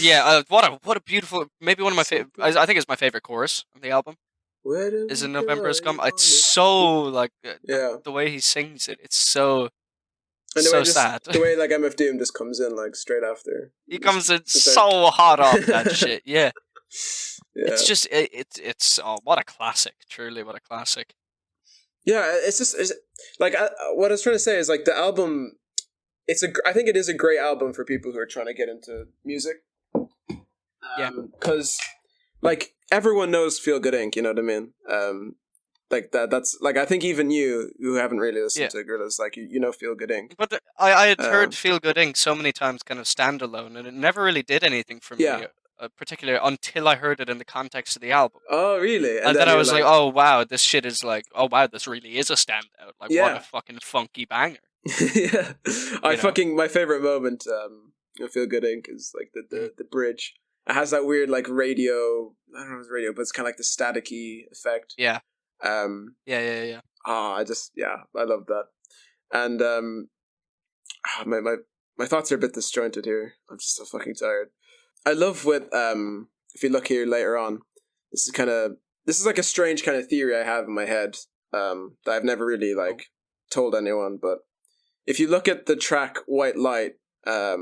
Yeah, what a beautiful, maybe one of my favorite. I think it's my favorite chorus on the album. Is in November Has Come. It's so like the way he sings it. It's so. And so sad. The way like MF Doom just comes in like straight after. He comes in so hot off that shit. Yeah. It's just it's what a classic. Truly, what a classic. Yeah, it's like what I was trying to say is like the album. I think it is a great album for people who are trying to get into music. Yeah. Because like everyone knows Feel Good Inc. You know what I mean? Like that's like I think even you who haven't really listened to Gorillaz, like you know Feel Good Inc. But I had heard Feel Good Inc. so many times, kind of standalone, and it never really did anything for me, particularly until I heard it in the context of the album. Oh, really? And then I was like, oh wow, this shit is like, oh wow, this really is a standout. Like what a fucking funky banger. Yeah, my favorite moment of Feel Good Inc. is like the bridge. It has that weird like radio. I don't know if it's radio, but it's kind of like the staticky effect. Yeah. Yeah. I love that. And my thoughts are a bit disjointed here. I'm just so fucking tired. I love with if you look here later on, this is like a strange kind of theory I have in my head that I've never really like told anyone. But if you look at the track White Light, a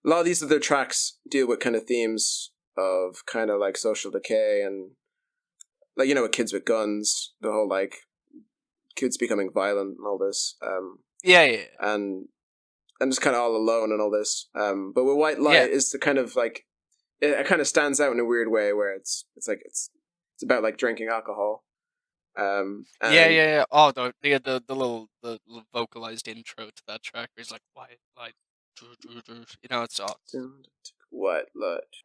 lot of these other tracks deal with kind of themes of kind of like social decay and like, you know, with kids with guns, the whole like kids becoming violent and all this. And just kind of all alone and all this. But with White Light is the kind of like it kind of stands out in a weird way where it's about like drinking alcohol. Oh, the little vocalized intro to that track where he's like White Light, you know, it's all White Light.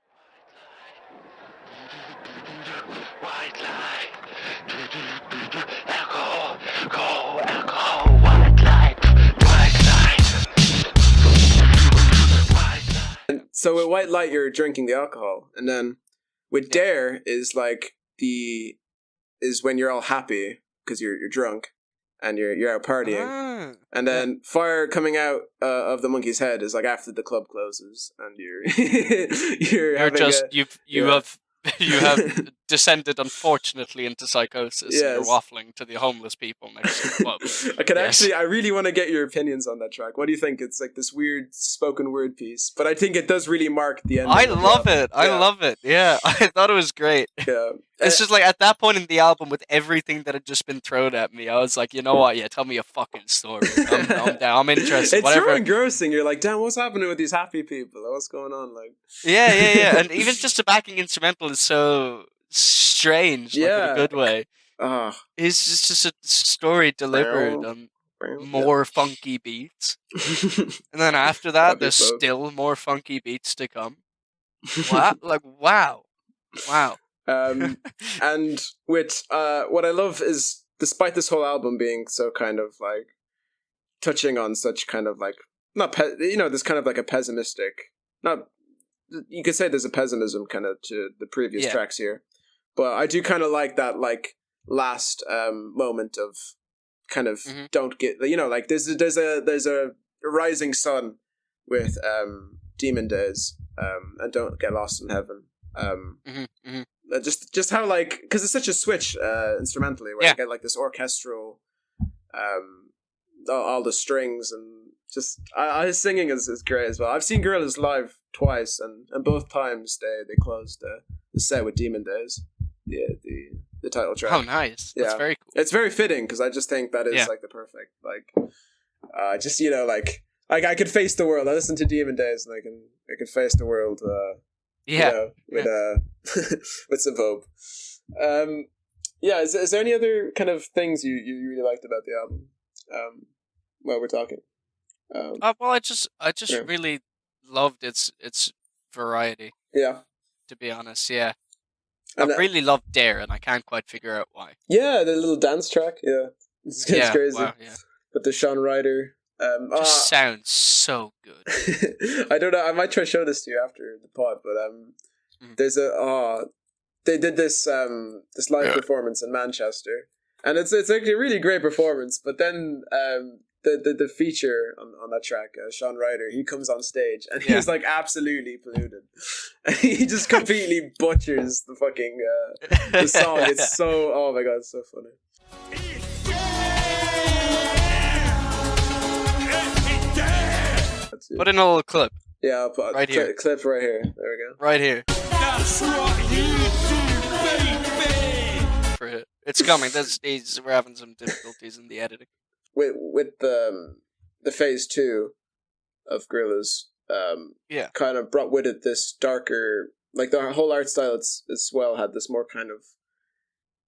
White light, alcohol, alcohol, white light, white light. And so with White Light, you're drinking the alcohol, and then with Dare is like is when you're all happy because you're drunk and you're out partying, and then fire coming out of the monkey's head is like after the club closes and you have descended unfortunately into psychosis. Yes. And you're waffling to the homeless people next to the club. I really want to get your opinions on that track. What do you think? It's like this weird spoken word piece, but I think it does really mark the end. I love it. Yeah, I thought it was great. Yeah. It's just like at that point in the album, with everything that had just been thrown at me, I was like, you know what? Yeah, tell me a fucking story. I'm down. I'm interested. It's whatever. so engrossing. You're like, damn, what's happening with these happy people? What's going on? Like, yeah. And even just the backing instrumental is so strange, like, in a good way. It's just a story delivered on more funky beats, and then after that, there's still more funky beats to come. Wow. And with what I love is, despite this whole album being so kind of like touching on such kind of like there's kind of like a pessimistic, you could say there's a pessimism kind of to the previous tracks here, but I do kind of like that like last moment of kind of don't get, you know, like there's a rising sun with Demon Days, and Don't Get Lost in Heaven. Just how like, because it's such a switch instrumentally, where you get like this orchestral, all the strings, and just his singing is great as well. I've seen Gorillaz live twice, and both times they closed the set with Demon Days, the title track. Oh, nice! That's very cool. It's very fitting because I just think that is like the perfect just like I could face the world. I listen to Demon Days and I can face the world. With some hope. Is there any other kind of things you really liked about the album? While we're talking. Well, I just really loved its variety. Yeah. To be honest, yeah. I really loved Dare, and I can't quite figure out why. Yeah, the little dance track. Yeah, it's crazy. Wow, yeah. But the Sean Ryder. Just sounds so good. I don't know. I might try to show this to you after the pod, but there's they did this live performance in Manchester, and it's actually a really great performance. But then the feature on that track, Sean Ryder, he comes on stage and he's like absolutely polluted, and he just completely butchers the fucking the song. It's so, oh my god, it's so funny. Put in a little clip. Yeah, I'll put right here. Clip right here. There we go. Right here. That's what you do, baby. It's coming. We're having some difficulties in the editing. With the phase 2 of Gorillaz, kind of brought with it this darker, like the whole art style as well had this more kind of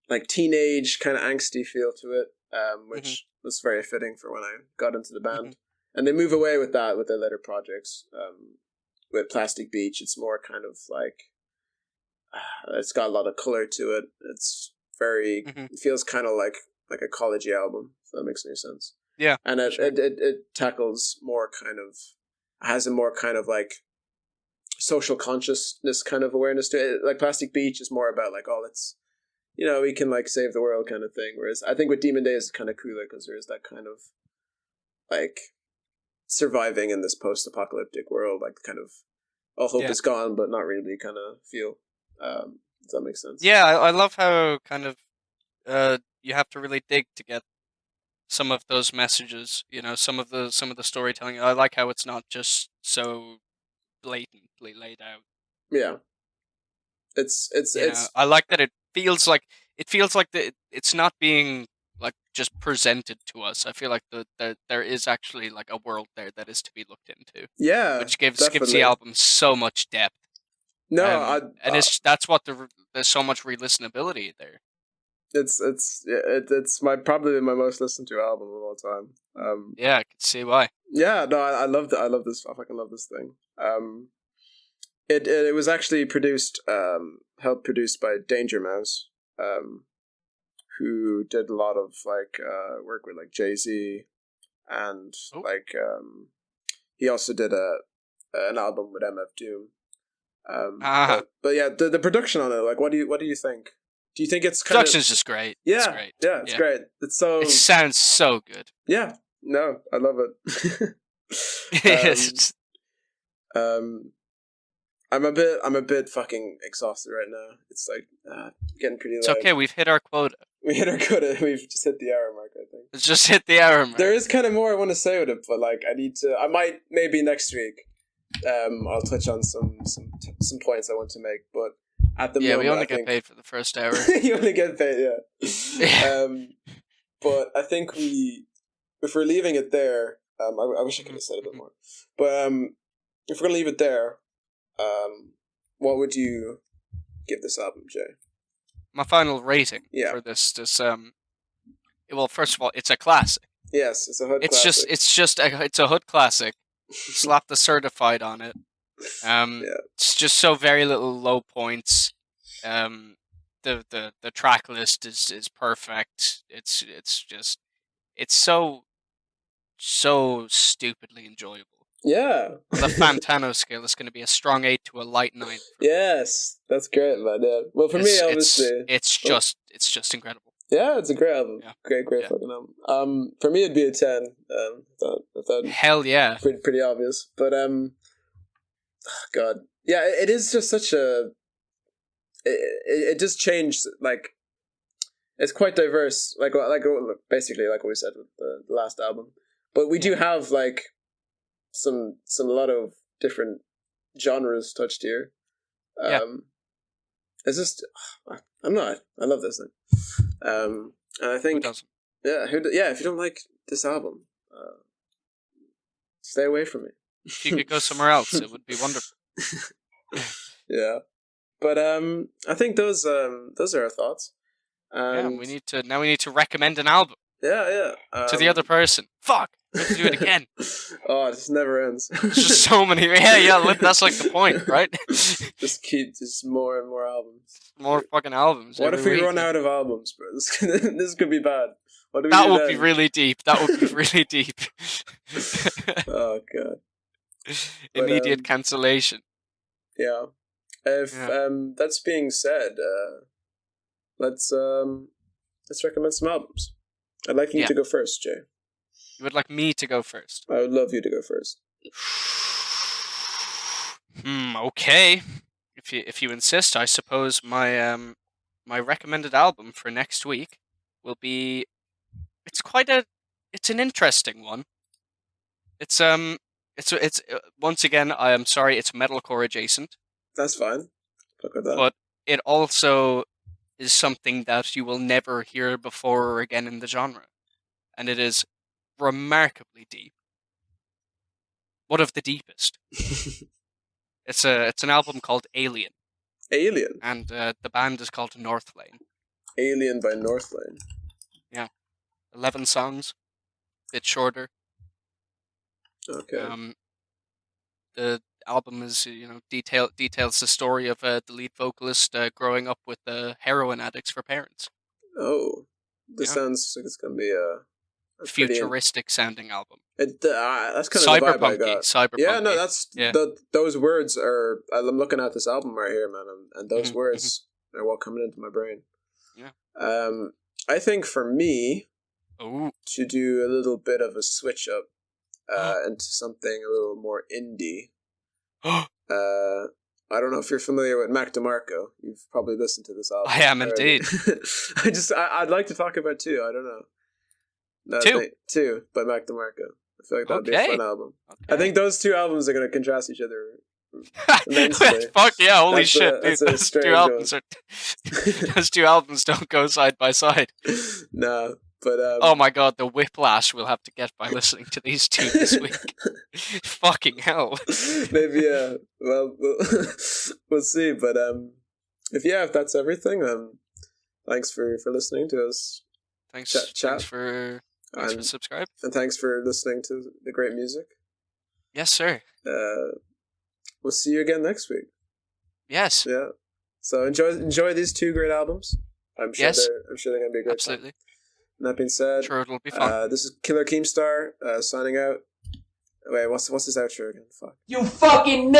like teenage kind of angsty feel to it, which was very fitting for when I got into the band. And they move away with that with their later projects. With Plastic Beach, it's more kind of like it's got a lot of color to it. It's very it feels kind of like a college album, if that makes any sense. Yeah, and it tackles more kind of, has a more kind of like social consciousness kind of awareness to it. Like Plastic Beach is more about like, oh, let's, we can like save the world kind of thing. Whereas I think with Demon Days it's kind of cooler because there is that kind of like surviving in this post-apocalyptic world, like kind of all hope is gone, but not really kind of feel. Does that make sense? Yeah, I love how kind of you have to really dig to get some of those messages. Some of the storytelling. I like how it's not just so blatantly laid out. Yeah, it's. I like that it feels like it's not being like just presented to us. I feel like there is actually like a world there that is to be looked into. Yeah, which gives the album so much depth. No, that's what there's so much re-listenability there. It's probably my most listened to album of all time. Yeah, I can see why. Yeah, no, I love it. I love this. I fucking love this thing. It was actually helped produced by Danger Mouse, who did a lot of like work with like Jay-Z, and he also did an album with MF Doom. But yeah, the production on it, like, what do you think? Do you think it's kind production's just great? Yeah, it's great. Yeah, it's great. It sounds so good. Yeah, no, I love it. I'm a bit fucking exhausted right now. It's like getting pretty late. It's okay, we've hit our quota. We hit our quota. We've just hit the hour mark, I think. It's just hit the hour mark. There is kind of more I want to say with it, but like I might maybe next week. I'll touch on some points I want to make, but at the moment, we only get paid for the first hour. You only get paid, yeah. But I think if we're leaving it there, I wish I could have said a bit more, but if we're gonna leave it there, what would you give this album, Jay? My final rating for this. Well, first of all, it's a classic. Yes, it's a hood classic. It's a hood classic. Slap the certified on it. It's just so very little low points. The track list is perfect. It's so stupidly enjoyable. Yeah. On the Fantano scale, it's going to be a strong 8 to a light 9. Yes, that's great, man. Yeah. Well, for me, obviously, it's just incredible. Yeah, it's a great album. Yeah. Great fucking album. For me, it'd be a 10. Hell yeah. Pretty obvious, but God, yeah, it is just such a. It just changed. Like, it's quite diverse. Like basically like what we said with the last album. But we do have like some a lot of different genres touched here. It's just I love this thing. And I think if you don't like this album, stay away from me. If you could go somewhere else, it would be wonderful. Yeah, but I think those are our thoughts. And we need to recommend an album. Yeah. To the other person. Fuck, we have to do it again. Oh, this never ends. There's just so many. Yeah. That's like the point, right? just more and more albums. More fucking albums. What if we run out of albums, bro? This could be bad. That would be really deep. Oh god. Immediate cancellation. Yeah. If that's being said, let's recommend some albums. I'd like you to go first, Jay. You would like me to go first? I would love you to go first. Okay. If you insist, I suppose my my recommended album for next week will be. It's an interesting one. It's once again, I am sorry, it's metalcore adjacent. That's fine. Look at that. But it also is something that you will never hear before or again in the genre, and it is remarkably deep. One of the deepest. It's an album called Alien. Alien. And the band is called Northlane. Alien by Northlane. Yeah, 11 songs, a bit shorter. Okay. The album is details the story of the lead vocalist growing up with heroin addicts for parents. Oh, this sounds like it's gonna be a futuristic sounding album. That's kind of the vibe I got. Cyberpunk. Yeah, no, that's those words are. I'm looking at this album right here, man, and those words are what coming into my brain. Yeah. I think for me, to do a little bit of a switch up into something a little more indie. I don't know if you're familiar with Mac DeMarco. You've probably listened to this album. I am indeed. I'd like to talk about two. I don't know. No, two by Mac DeMarco. I feel like that'd be a fun album. Okay. I think those two albums are going to contrast each other immensely. Fuck yeah! Holy shit! Those two albums don't go side by side. No, but oh my god, the whiplash we'll have to get by listening to these two this week. Fucking hell. Maybe well, we'll see. But if that's everything, thanks for listening to us. Thanks for subscribing. And thanks for listening to the great music. Yes, sir. We'll see you again next week. Yes. Yeah. So enjoy these two great albums. I'm sure they're going to be a great Absolutely. time. And that being said, sure it'll be fun. This is Killer Keemstar signing out. Wait, what's his outro again? Fuck. You fucking nigga!